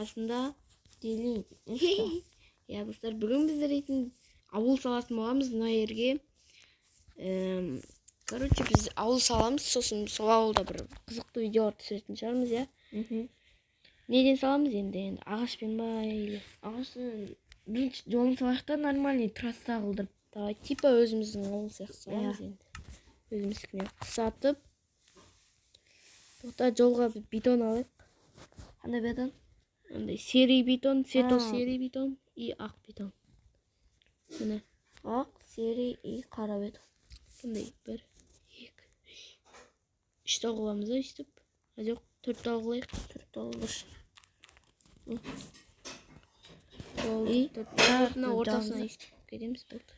арқасында Делин. иә достар, бүгін біз дейтін ауыл салатын боламыз мына жерге. Короче, біз ауыл саламыз, сосын сол ауылда бір қызықты видеолар түсіретін шығармыз, иә. Неден саламыз енді ағашпен ба или Ағаштан бірінші жолын салайық та нормальный трасса қылдырып. давай типа өзіміздің ауыл сияқты саламыз енді. Өзіміздікіне қысатып. Тоқта жолға бетон алайық. Қандай бетон? Андай серый бетон, светло-серый бетон и ақ бетон. Міне. Ақ, серый и қара бетон. Қандай 1, 2, 3. 3 тал қыламыз да өйстіп. Жоқ, 4 тал қылайық. 4 тал дұрыс. И мына ортасына өйстіп кетеміз болды.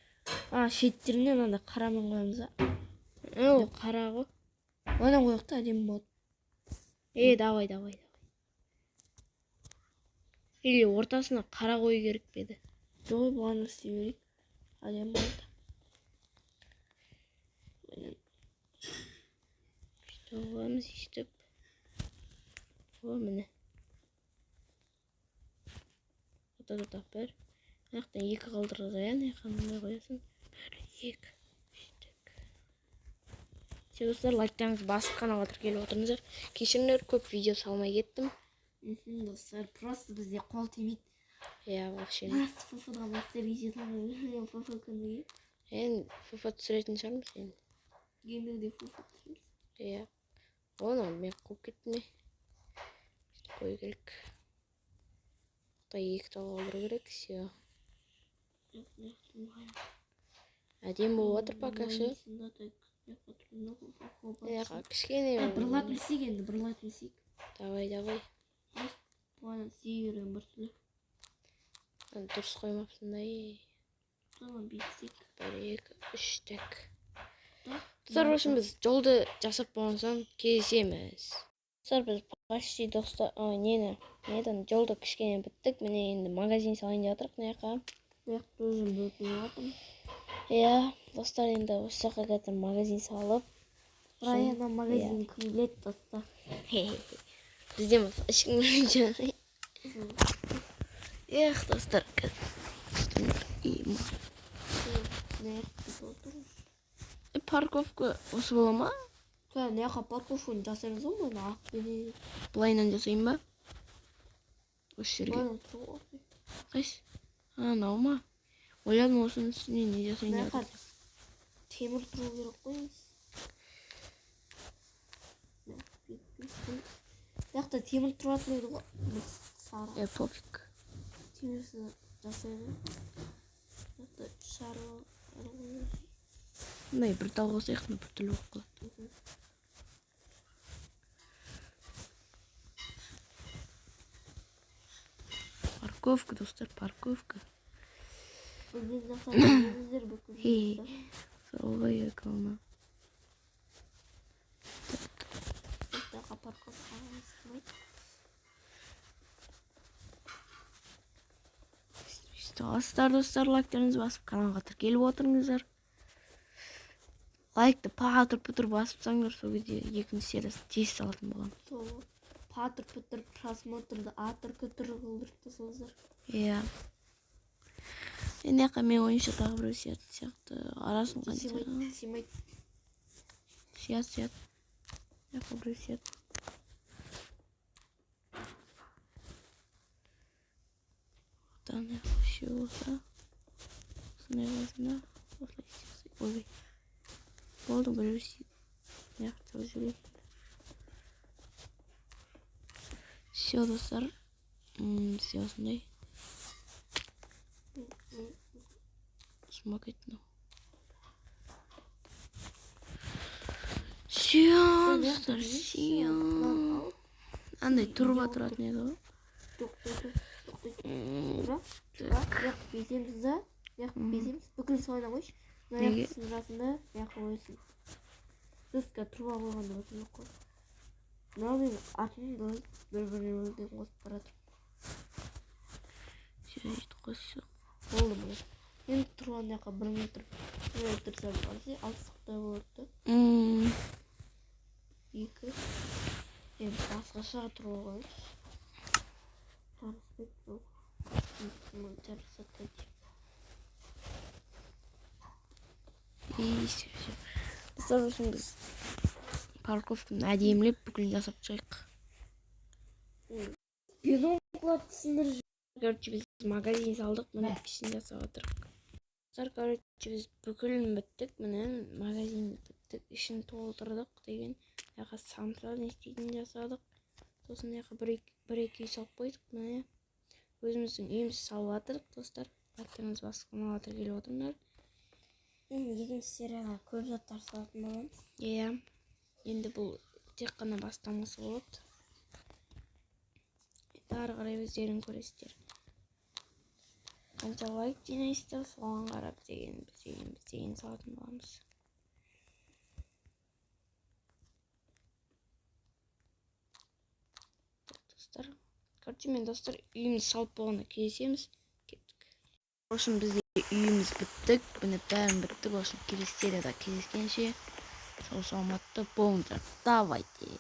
Шеттеріне мынандай қарамен қоямыз да. Ол қара ғой. Оны қояйық та әдемі болады. Давай. Или ортасына қара қою керек пе еді? Жоқ, бұған істей берейік. Әдемі болады. Қоямыз өйстіп. Міне. Ота 1. Аяқтан 2 қалдырды ғой, не қандай қоясың? 1, 2. Достар, лайктарыңызды басып каналға тіркеліп отырыңыздар. Кешіріңдер, көп видео салмай кеттім. Достар, просто бізде қол тимейді. Вообще. Фуфуға бастерге жете алмай. Фуфу күніге. Фуфа түсіретін шығармыз енді. Ендігіде фуфу түсірміз. Оны мен қуып кеттім. Қою керек. 2 тал қалдыру керек, все. Әдем болып отыр пока что. Кішкене. Бұрылат білсек енді, бұрылат білсек. Давай. Бұған сүйерім бір түлі. Дұрыс қоймапсың да. Соған бетсек. 1, 2, 3 тек. Достар, үшін біз жолды жасап болған соң кеземіз. Достар, біз почти достар, неден жолды кішкене біттік. Міне енді магазин салайын деп жатырық мына жаққа өзім бөліп жатырмын. Достар, енді осы жаққа қазір магазин салып. Райана магазин кім біледі достар. Бізден басқа ешкім білмейді. Достар, парковка осы бола ма? Не жаққа парковканы жасаймыз ғой, мұны ақ бенен. Бұлайынан жасайын ба? Осы жерге. Бұлайынан тұру ғой. Қайсы? Нау ма? Ойладым осының үстіне не жасайын деп жатыр. Темір тұру керек қойыңыз. Яқта темір тұратын еді ғой. Сары. Пофиг. Темірсі жасайды. Яқта шары. Мындай бір тал қосайық, бір түрлі болып қалады. Парковка, достар, парковка. Бізден жасаймыз бүкіл. Солға екалына. Бұқтаға парковка қоймайды. Достар, лайктарыңызды басып каналға тіркеліп отырыңыздар. Лайкты патыр-пұтыр басып саңдар, сол кезде екінші сериясын тез салатын болам. Сол патыр-пұтыр просмотрды атыр-күтір қылдырыпты солыздар. Неқа мен ойыншы тағы бір сияқты арасын қанша. Семайд. Сият. Неқа бір сият. Оттан неқа ше болса. Осындай қасында. Осылай істесей. Ой. Болды бір сият. Неқа тәу жүрек. Все, достар. Все осындай. Смотреть, Все. Андай турба тұратын еді ғой. Яқ беземіз да. Бүкіл сойна қойшы. Яқ сынырасында яқ ойсын. Сызға турба қойғанда өтін жоқ қой. Мынаумен артын бір-біріне өлден қосып баратыр. Сөйт қосып. Болды бұл. Енді тұрған яққа 1 метр сәл қалсы, алсықтай болады. 2. Енді басқаша тұру қойыз. Достар, ошо биз парковканы әдемілеп бүкіл жасап чыгык. Бедонкаларды сындырып Короче, біз магазин салдық, міне ішін жасап отырық. Достар, короче, біз бүкілін біттік, міне магазин біттік, ішін толтырдық деген. Яқа самса не істейтін жасадық. Сосын яқа бір-екі үй салып қойдық, міне. Өзіміздің үйімізді салып жатырдық, достар. Аттарыңыз басып қалатыр келіп отырыңдар. екінші серияға көп заттар салатын боламыз. Иә. Енді бұл тек қана бастамасы болады. Ары қарай өздерің көресіздер. Қанша лайк жинайсыздар, соған қарап біз деген салатын боламыз. Достар, короче, мен достар үйіміз салып болғанда кездесеміз. Кеттік. Ошын бізде үйіміз біттік, міне бәрін біттік. Ошын келесі серияда кездескенше сау саламатта болыңдар. Давайте.